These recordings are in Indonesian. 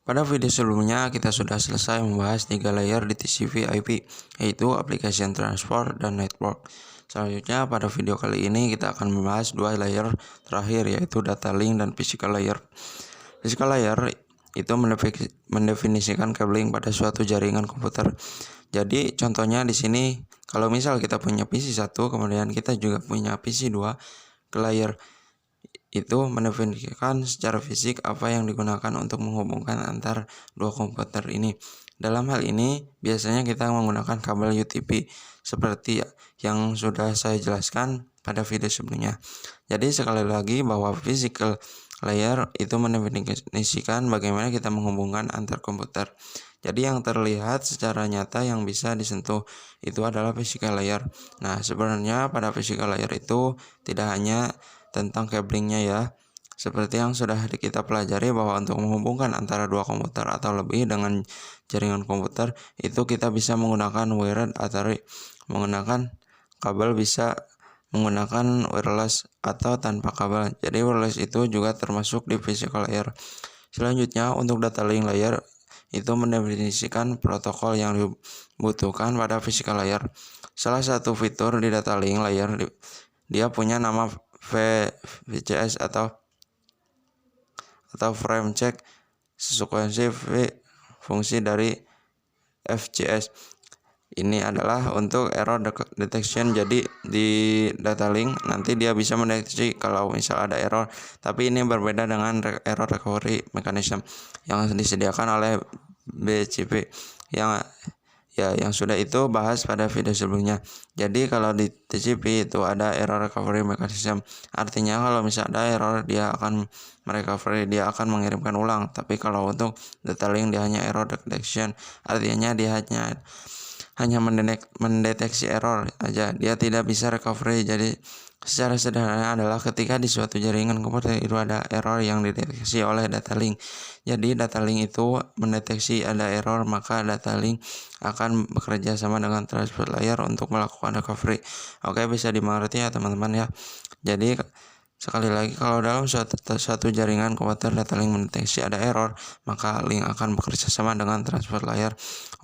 Pada video sebelumnya kita sudah selesai membahas 3 layer di TCP/IP, yaitu Application Transport dan Network. Selanjutnya pada video kali ini kita akan membahas 2 layer terakhir, yaitu Data Link dan Physical Layer. Physical Layer itu mendefinisikan cabling pada suatu jaringan komputer. Jadi contohnya di sini kalau misal kita punya PC 1, kemudian kita juga punya PC 2, ke layer itu mendefinisikan secara fisik apa yang digunakan untuk menghubungkan antar dua komputer ini. Dalam hal ini, biasanya kita menggunakan kabel UTP seperti yang sudah saya jelaskan pada video sebelumnya. Jadi sekali lagi bahwa physical layer itu mendefinisikan bagaimana kita menghubungkan antar komputer. Jadi yang terlihat secara nyata yang bisa disentuh itu adalah physical layer. Nah, sebenarnya pada physical layer itu tidak hanya tentang cablingnya ya. Seperti yang sudah kita pelajari bahwa untuk menghubungkan antara dua komputer atau lebih dengan jaringan komputer itu kita bisa menggunakan wired atau menggunakan kabel, bisa menggunakan wireless atau tanpa kabel. Jadi wireless itu juga termasuk di physical layer. Selanjutnya untuk data link layer itu mendefinisikan protokol yang dibutuhkan pada physical layer. Salah satu fitur di data link layer dia punya nama VCS atau frame check sekuensi fungsi dari FCS. Ini adalah untuk error detection. Jadi di data link nanti dia bisa mendeteksi kalau misal ada error, tapi ini berbeda dengan error recovery mechanism yang disediakan oleh BCP yang sudah itu bahas pada video sebelumnya. Jadi kalau di TCP itu ada error recovery mechanism, artinya kalau misalnya ada error dia akan merecovery, dia akan mengirimkan ulang. Tapi kalau untuk data link dia hanya error detection, artinya dia hanya mendeteksi error aja, dia tidak bisa recovery. Jadi secara sederhana adalah ketika di suatu jaringan komputer itu ada error yang dideteksi oleh data link. Jadi data link itu mendeteksi ada error, maka data link akan bekerja sama dengan transport layer untuk melakukan recovery. Oke, bisa dimengerti ya teman-teman ya. Jadi sekali lagi, kalau dalam suatu jaringan komputer data link mendeteksi ada error, maka link akan bekerja sama dengan transport layer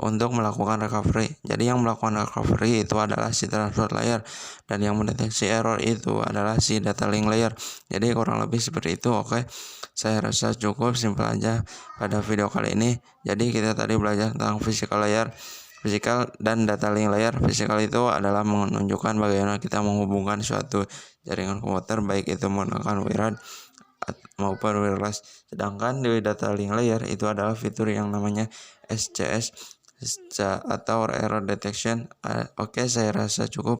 untuk melakukan recovery. Jadi yang melakukan recovery itu adalah si transport layer, dan yang mendeteksi error itu adalah si data link layer. Jadi kurang lebih seperti itu. Oke, saya rasa cukup simpel aja pada video kali ini. Jadi kita tadi belajar tentang physical layer, physical dan data link layer. Physical itu adalah menunjukkan bagaimana kita menghubungkan suatu jaringan komputer, baik itu menggunakan wired maupun wireless. Sedangkan di data link layer itu adalah fitur yang namanya SCS atau error detection. Oke, saya rasa cukup.